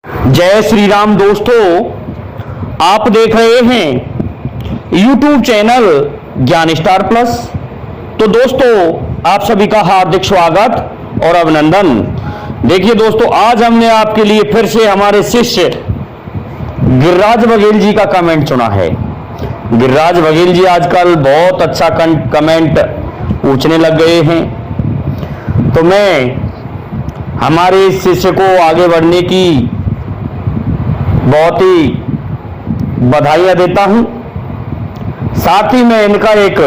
जय श्री राम दोस्तों, आप देख रहे हैं YouTube चैनल ज्ञान स्टार प्लस। तो दोस्तों, आप सभी का हार्दिक स्वागत और अभिनंदन। देखिए दोस्तों, आज हमने आपके लिए फिर से हमारे शिष्य गिरिराज बघेल जी का कमेंट चुना है। गिरिराज बघेल जी आजकल बहुत अच्छा कमेंट पूछने लग गए हैं, तो मैं हमारे इस शिष्य को आगे बढ़ने की बहुत ही बधाइयां देता हूं। साथ ही मैं इनका एक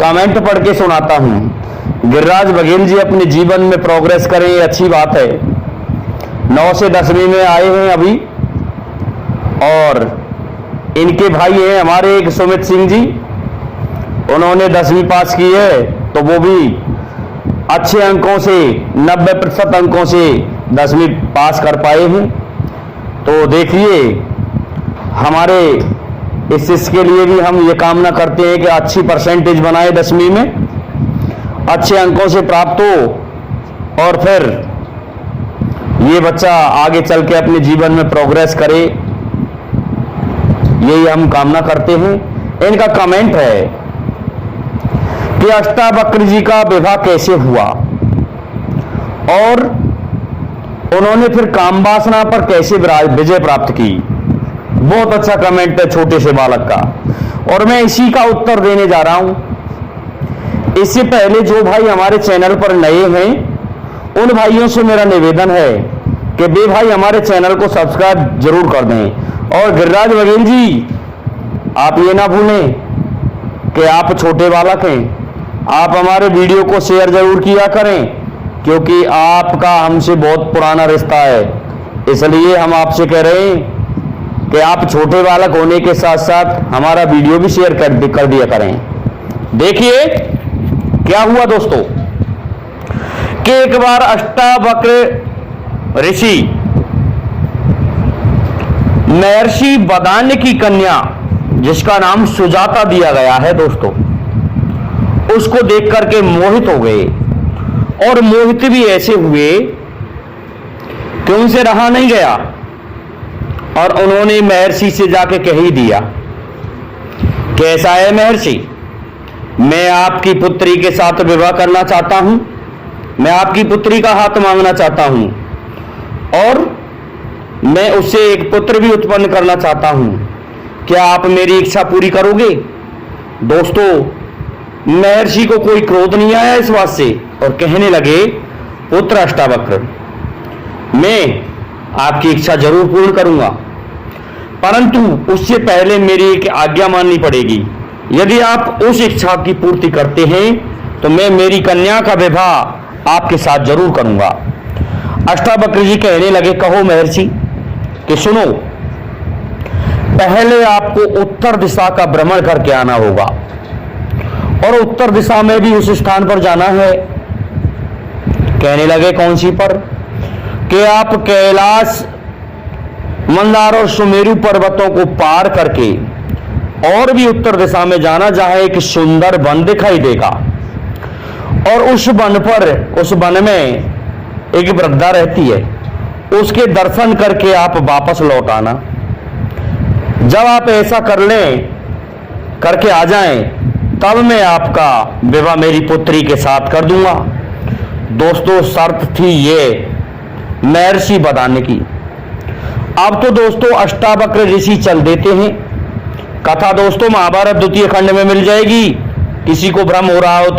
कमेंट पढ़ के सुनाता हूं। गिरिराज बघेल जी अपने जीवन में प्रोग्रेस करें, ये अच्छी बात है। 9 से 10वीं में आए हैं अभी, और इनके भाई हैं हमारे एक सुमित सिंह जी, उन्होंने 10वीं पास की है, तो वो भी अच्छे अंकों से 90% अंकों से 10वीं पास कर पाए हैं। तो देखिए, हमारे इस शिष्य के लिए भी हम ये कामना करते हैं कि अच्छी परसेंटेज बनाए 10वीं में, अच्छे अंकों से प्राप्त हो, और फिर ये बच्चा आगे चल के अपने जीवन में प्रोग्रेस करे, यही हम कामना करते हैं। इनका कमेंट है कि अष्टावक्र जी का विवाह कैसे हुआ और उन्होंने फिर काम वासना पर कैसे विजय प्राप्त की। बहुत अच्छा कमेंट है छोटे से बालक का, और मैं इसी का उत्तर देने जा रहा हूं। इससे पहले जो भाई हमारे चैनल पर नए हैं, उन भाइयों से मेरा निवेदन है कि वे भाई हमारे चैनल को सब्सक्राइब जरूर कर दें। और गिरिराज बघेल जी, आप ये ना भूलें कि आप छोटे बालक हैं, आप हमारे वीडियो को शेयर जरूर किया करें, क्योंकि आपका हमसे बहुत पुराना रिश्ता है। इसलिए हम आपसे कह रहे हैं कि आप छोटे बालक होने के साथ साथ हमारा वीडियो भी शेयर कर दिया करें। देखिए क्या हुआ दोस्तों, कि एक बार अष्टावक्र ऋषि महर्षि बदान्य की कन्या, जिसका नाम सुजाता दिया गया है दोस्तों, उसको देख करके मोहित हो गए, और मोहित भी ऐसे हुए कि उनसे रहा नहीं गया, और उन्होंने महर्षि से जाके कह ही दिया, कैसा है महर्षि, मैं आपकी पुत्री के साथ विवाह करना चाहता हूं, मैं आपकी पुत्री का हाथ मांगना चाहता हूं, और मैं उससे एक पुत्र भी उत्पन्न करना चाहता हूं। क्या आप मेरी इच्छा पूरी करोगे? दोस्तों, महर्षि को कोई क्रोध नहीं आया इस बात से, और कहने लगे, पुत्र अष्टावक्र, मैं आपकी इच्छा जरूर पूर्ण करूंगा, परंतु उससे पहले मेरी एक आज्ञा माननी पड़ेगी। यदि आप उस इच्छा की पूर्ति करते हैं तो मैं मेरी कन्या का विवाह आपके साथ जरूर करूंगा। अष्टावक्र जी कहने लगे, कहो महर्षि, कि सुनो, पहले आपको उत्तर दिशा का भ्रमण करके आना होगा, और उत्तर दिशा में भी उस स्थान पर जाना है। कहने लगे, कौन सी पर? कि आप कैलाश, मंदार और सुमेरु पर्वतों को पार करके और भी उत्तर दिशा में जाना, जहां एक सुंदर वन दिखाई देगा, और उस वन में एक वृद्धा रहती है, उसके दर्शन करके आप वापस लौट आना। जब आप ऐसा करके आ जाएं, तब मैं आपका विवाह मेरी पुत्री के साथ कर दूंगा। दोस्तों, शर्त थी ये महर्षि बदान्य की। अब तो दोस्तों अष्टावक्र ऋषि चल देते हैं। कथा दोस्तों महाभारत द्वितीय खंड में मिल जाएगी, किसी को भ्रम हो रहा हो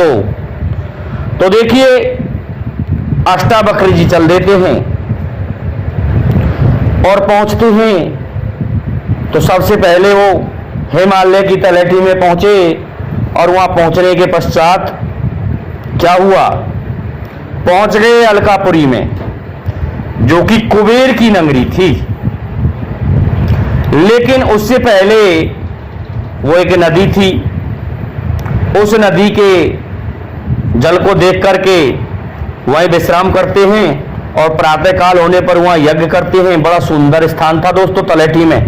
तो देखिए, अष्टावक्र जी चल देते हैं और पहुंचते हैं। तो सबसे पहले वो हिमालय की तलहटी में पहुंचे, और वहां पहुंचने के पश्चात क्या हुआ, पहुंच गए अलकापुरी में, जो कि कुबेर की नगरी थी। लेकिन उससे पहले वो एक नदी थी, उस नदी के जल को देख करके वहीं विश्राम करते हैं, और प्रातः काल होने पर वहां यज्ञ करते हैं। बड़ा सुंदर स्थान था दोस्तों तलहटी में,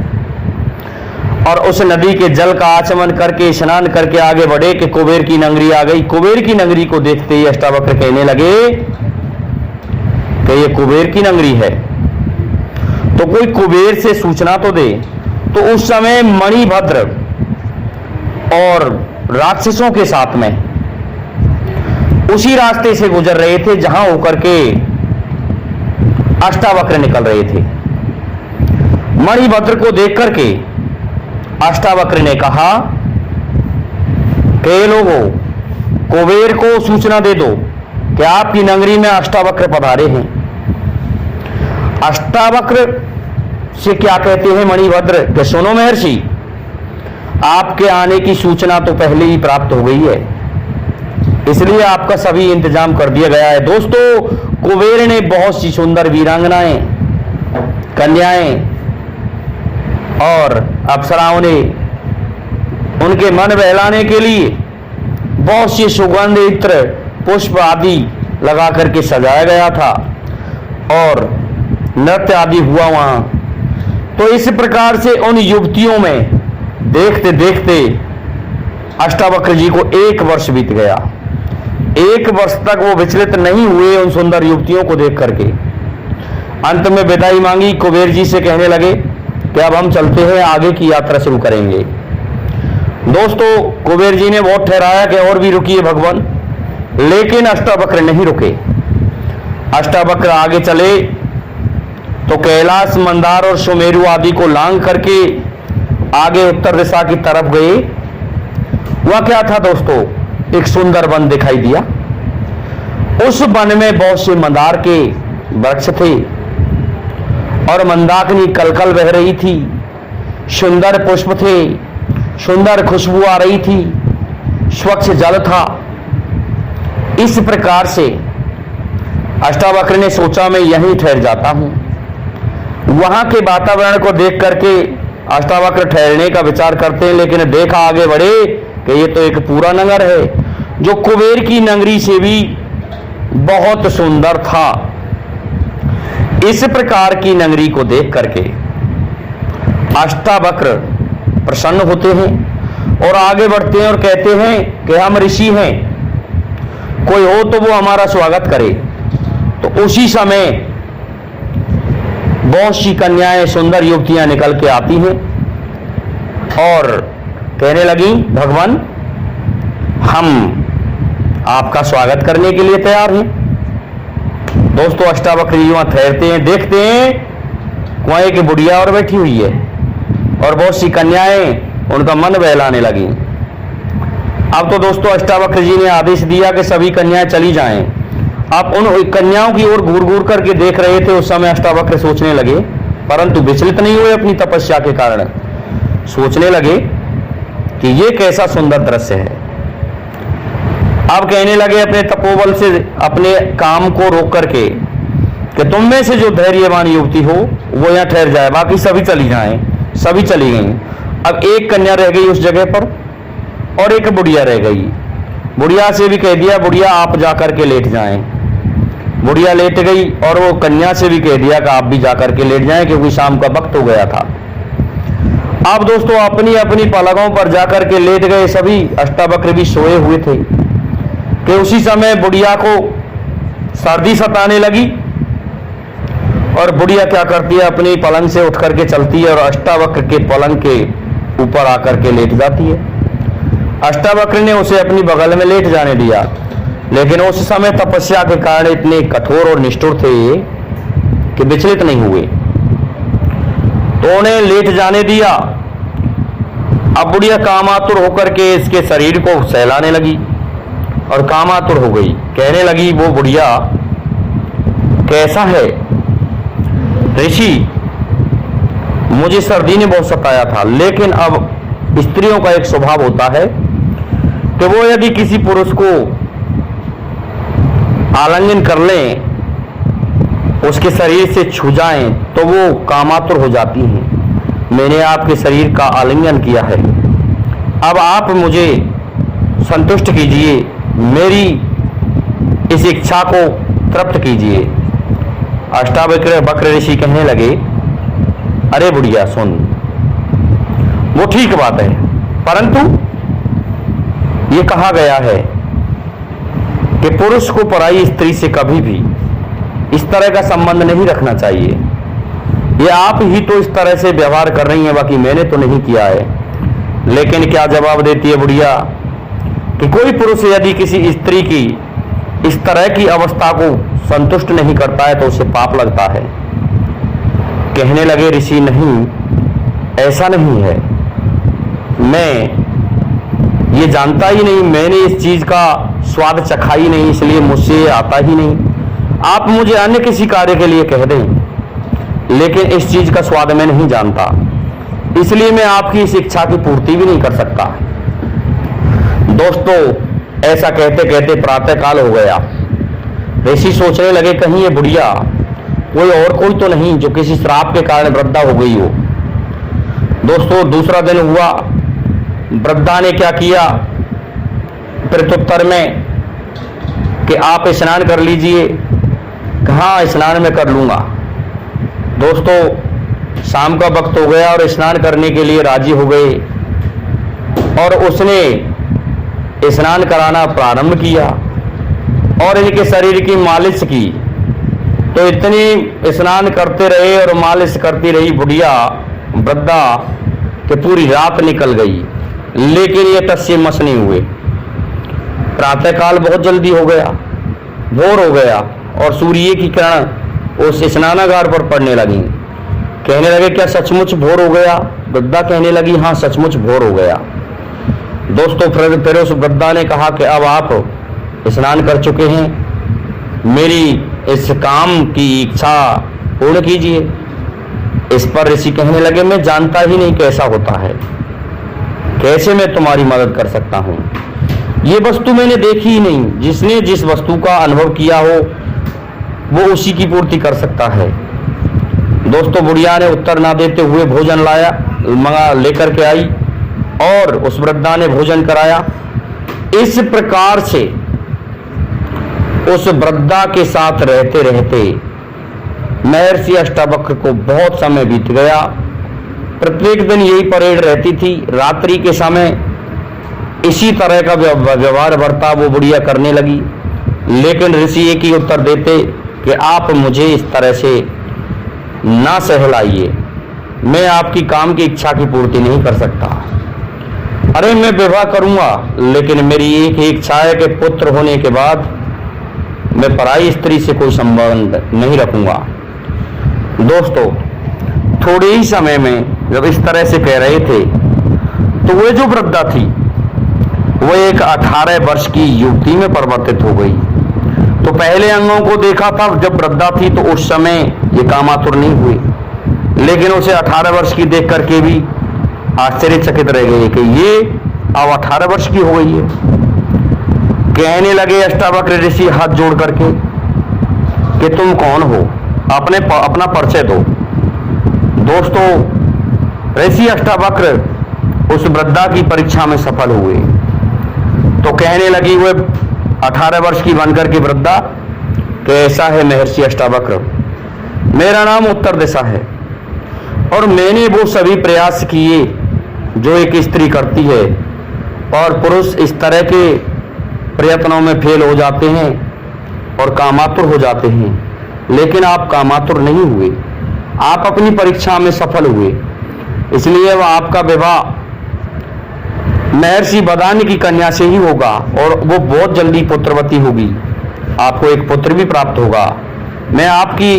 और उस नदी के जल का आचमन करके स्नान करके आगे बढ़े कि कुबेर की नगरी आ गई। कुबेर की नगरी को देखते ही अष्टावक्र कहने लगे कि ये कुबेर की नगरी है। तो कोई कुबेर से सूचना तो दे। तो उस समय मणिभद्र और राक्षसों के साथ में उसी रास्ते से गुजर रहे थे जहां होकर के अष्टावक्र निकल रहे थे। मणिभद्र को देख करके अष्टावक्र ने कहा कि लोगों, कुबेर को सूचना दे दो कि आपकी नगरी में अष्टावक्र पधारे हैं। अष्टावक्र से क्या कहते हैं मणिभद्र कि सुनो महर्षि, आपके आने की सूचना तो पहले ही प्राप्त हो गई है, इसलिए आपका सभी इंतजाम कर दिया गया है। दोस्तों, कुबेर ने बहुत सी सुंदर वीरांगनाएं, कन्याएं और अप्सराओं ने उनके मन बहलाने के लिए बहुत सी सुगंध इत्र पुष्प आदि लगा करके सजाया गया था और नृत्य आदि हुआ वहां। तो इस प्रकार से उन युवतियों में देखते देखते अष्टावक्र जी को 1 वर्ष बीत गया। 1 वर्ष तक वो विचलित नहीं हुए उन सुंदर युवतियों को देख करके। अंत में विदाई मांगी, कुबेर जी से कहने लगे कि अब हम चलते हैं, आगे की यात्रा शुरू करेंगे। दोस्तों, कुबेर जी ने बहुत ठहराया कि और भी रुकिए भगवान, लेकिन अष्टावक्र नहीं रुके। अष्टावक्र आगे चले तो कैलाश, मंदार और सुमेरु आदि को लांघ करके आगे उत्तर दिशा की तरफ गए। वह क्या था दोस्तों? एक सुंदर वन दिखाई दिया। उस वन में बहुत से मंदार के वृक्ष थे और मंदाकिनी कलकल बह रही थी। सुंदर पुष्प थे, सुंदर खुशबू आ रही थी, स्वच्छ जल था। इस प्रकार से अष्टावक्र ने सोचा मैं यहीं ठहर जाता हूं। वहां के वातावरण को देख करके अष्टावक्र ठहरने का विचार करते हैं, लेकिन देखा आगे बढ़े कि ये तो एक पूरा नगर है जो कुबेर की नगरी से भी बहुत सुंदर था। इस प्रकार की नगरी को देख करके अष्टावक्र प्रसन्न होते हैं और आगे बढ़ते हैं और कहते हैं कि हम ऋषि हैं, कोई हो तो वो हमारा स्वागत करे। तो उसी समय बहुत सी कन्याएं, सुंदर युवतियां निकल के आती हैं और कहने लगी भगवान, हम आपका स्वागत करने के लिए तैयार हैं। दोस्तों, अष्टावक्र जी वहां ठहरते हैं, देखते हैं वहां एक बुढ़िया और बैठी हुई है और बहुत सी कन्याएं उनका मन बहलाने लगी। अब तो दोस्तों अष्टावक्र जी ने आदेश दिया कि सभी कन्याएं चली जाएं। आप उन कन्याओं की ओर घूर घूर करके देख रहे थे। उस समय अष्टावक्र सोचने लगे, परंतु विचलित नहीं हुए अपनी तपस्या के कारण। सोचने लगे कि ये कैसा सुंदर दृश्य है। अब कहने लगे अपने तपोबल से अपने काम को रोक करके कि तुम में से जो धैर्यवान युवती हो वो यहां ठहर जाए, बाकी सभी चली जाएं। सभी चली गई। अब एक कन्या रह गई उस जगह पर और एक बुढ़िया रह गई। बुढ़िया से भी कह दिया, बुढ़िया आप जाकर के लेट जाएं। बुढ़िया लेट गई और वो कन्या से भी कह दिया कि आप भी जाकर के लेट जाएं, क्योंकि शाम का वक्त हो गया था। अब दोस्तों अपनी अपनी पलकों पर जाकर के लेट गए सभी। अष्टावक्र भी सोए हुए थे कि उसी समय बुढ़िया को सर्दी सताने लगी और बुढ़िया क्या करती है, अपनी पलंग से उठ करके चलती है और अष्टावक्र के पलंग के ऊपर आकर के लेट जाती है। अष्टावक्र ने उसे अपनी बगल में लेट जाने दिया, लेकिन उस समय तपस्या के कारण इतने कठोर और निष्ठुर थे कि विचलित नहीं हुए, तो उन्हें लेट जाने दिया। अब बुढ़िया कामातुर होकर के इसके शरीर को सहलाने लगी और कामातुर हो गई। कहने लगी वो बुढ़िया, कैसा है ऋषि, मुझे सर्दी ने बहुत सताया था, लेकिन अब स्त्रियों का एक स्वभाव होता है कि वो यदि किसी पुरुष को आलिंगन कर लें, उसके शरीर से छू जाएं, तो वो कामातुर हो जाती हैं। मैंने आपके शरीर का आलिंगन किया है, अब आप मुझे संतुष्ट कीजिए, मेरी इस इच्छा को तृप्त कीजिए। अष्टावक्र ऋषि कहने लगे, अरे बुढ़िया सुन, वो ठीक बात है, परंतु ये कहा गया है कि पुरुष को पराई स्त्री से कभी भी इस तरह का संबंध नहीं रखना चाहिए। ये आप ही तो इस तरह से व्यवहार कर रही हैं, बाकी मैंने तो नहीं किया है। लेकिन क्या जवाब देती है बुढ़िया कि कोई पुरुष यदि किसी स्त्री की इस तरह की अवस्था को संतुष्ट नहीं करता है तो उसे पाप लगता है। कहने लगे ऋषि नहीं, ऐसा नहीं है, मैं ये जानता ही नहीं, मैंने इस चीज का स्वाद चखा ही नहीं, इसलिए मुझसे आता ही नहीं। आप मुझे अन्य किसी कार्य के लिए कह दें, लेकिन इस चीज का स्वाद मैं नहीं जानता, इसलिए मैं आपकी इस इच्छा की पूर्ति भी नहीं कर सकता। दोस्तों, ऐसा कहते कहते प्रातःकाल हो गया। ऋषि सोचने लगे कहीं ये बुढ़िया कोई तो नहीं जो किसी श्राप के कारण वृद्धा हो गई हो। दोस्तों, दूसरा दिन हुआ। वृद्धा ने क्या किया प्रत्युत्तर में कि आप स्नान कर लीजिए। कहाँ स्नान में कर लूंगा। दोस्तों, शाम का वक्त हो गया और स्नान करने के लिए राजी हो गए और उसने स्नान कराना प्रारंभ किया और इनके शरीर की मालिश की। तो इतनी स्नान करते रहे और मालिश करती रही बुढ़िया वृद्धा कि पूरी रात निकल गई, लेकिन ये तस्य मस नहीं हुए। प्रातःकाल बहुत जल्दी हो गया, भोर हो गया और सूर्य की किरण उस स्नानागार पर पड़ने लगी। कहने लगे क्या सचमुच भोर हो गया। वृद्धा कहने लगी हाँ, सचमुच भोर हो गया। दोस्तों, फिर उस वृद्धा ने कहा कि अब आप स्नान कर चुके हैं, मेरी इस काम की इच्छा पूर्ण कीजिए। इस पर ऋषि कहने लगे मैं जानता ही नहीं कैसा होता है, कैसे मैं तुम्हारी मदद कर सकता हूं। ये वस्तु मैंने देखी ही नहीं, जिसने जिस वस्तु का अनुभव किया हो वो उसी की पूर्ति कर सकता है। दोस्तों, बुढ़िया ने उत्तर ना देते हुए भोजन मंगा लेकर के आई और उस वृद्धा ने भोजन कराया। इस प्रकार से उस वृद्धा के साथ रहते रहते महर्षि अष्टावक्र को बहुत समय बीत गया। प्रत्येक दिन यही परेड रहती थी। रात्रि के समय इसी तरह का व्यवहार बर्ताव वो बुढ़िया करने लगी, लेकिन ऋषि एक ही उत्तर देते कि आप मुझे इस तरह से ना सहलाइए, मैं आपकी काम की इच्छा की पूर्ति नहीं कर सकता। अरे मैं विवाह करूंगा, लेकिन मेरी एक ही इच्छा है कि पुत्र होने के बाद मैं पराई स्त्री से कोई संबंध नहीं रखूंगा। दोस्तों, थोड़े ही समय में जब इस तरह से कह रहे थे तो वह जो वृद्धा थी वो एक 18 वर्ष की युवती में परिवर्तित हो गई। तो पहले अंगों को देखा था जब वृद्धा थी तो उस समय ये कामातुर नहीं हुई, लेकिन उसे 18 वर्ष की देख करके भी आश्चर्यचकित रह गए कि ये अब 18 वर्ष की हो गई है। कहने लगे अष्टावक्र ऋषि हाथ जोड़ करके कि तुम कौन हो, अपना परिचय दो। दोस्तों, ऋषि अष्टावक्र उस वृद्धा की परीक्षा में सफल हुए। तो कहने लगी वह 18 वर्ष की बनकर के वृद्धा कि ऐसा है महर्षि अष्टावक्र, मेरा नाम उत्तर दिशा है और मैंने वो सभी प्रयास किए जो एक स्त्री करती है और पुरुष इस तरह के प्रयत्नों में फेल हो जाते हैं और कामातुर हो जाते हैं, लेकिन आप कामातुर नहीं हुए, आप अपनी परीक्षा में सफल हुए, इसलिए वह आपका विवाह महर्षि बदान्य की कन्या से ही होगा और वो बहुत जल्दी पुत्रवती होगी, आपको एक पुत्र भी प्राप्त होगा। मैं आपकी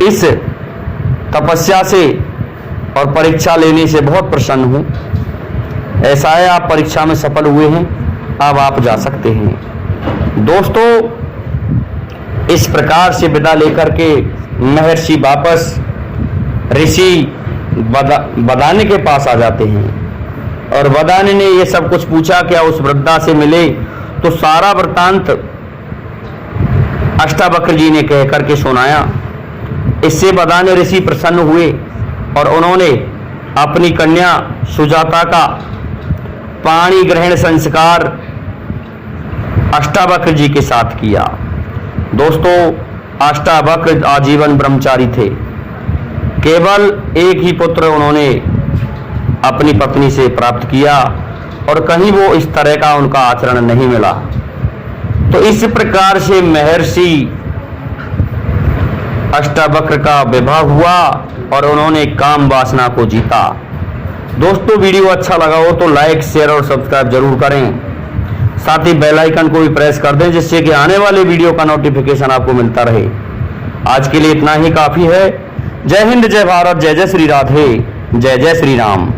इस तपस्या से और परीक्षा लेने से बहुत प्रसन्न हूं। ऐसा है, आप परीक्षा में सफल हुए हैं, अब आप जा सकते हैं। दोस्तों, इस प्रकार से विदा लेकर के महर्षि वापस ऋषि बदान्य के पास आ जाते हैं और बदान्य ने ये सब कुछ पूछा, क्या उस वृद्धा से मिले, तो सारा वृत्तांत अष्टावक्र जी ने कह करके सुनाया। इससे बदान्य ऋषि प्रसन्न हुए और उन्होंने अपनी कन्या सुजाता का पाणी ग्रहण संस्कार अष्टावक्र जी के साथ किया। दोस्तों, अष्टावक्र आजीवन ब्रह्मचारी थे, केवल एक ही पुत्र उन्होंने अपनी पत्नी से प्राप्त किया और कहीं वो इस तरह का उनका आचरण नहीं मिला। तो इस प्रकार से महर्षि अष्टावक्र का विवाह हुआ और उन्होंने काम वासना को जीता। दोस्तों वीडियो अच्छा लगा हो तो लाइक शेयर और सब्सक्राइब जरूर करें, साथ ही बेल आइकन को भी प्रेस कर दें जिससे कि आने वाले वीडियो का नोटिफिकेशन आपको मिलता रहे। आज के लिए इतना ही काफी है। जय हिंद, जय भारत, जय जय श्री राधे, जय जय श्री राम।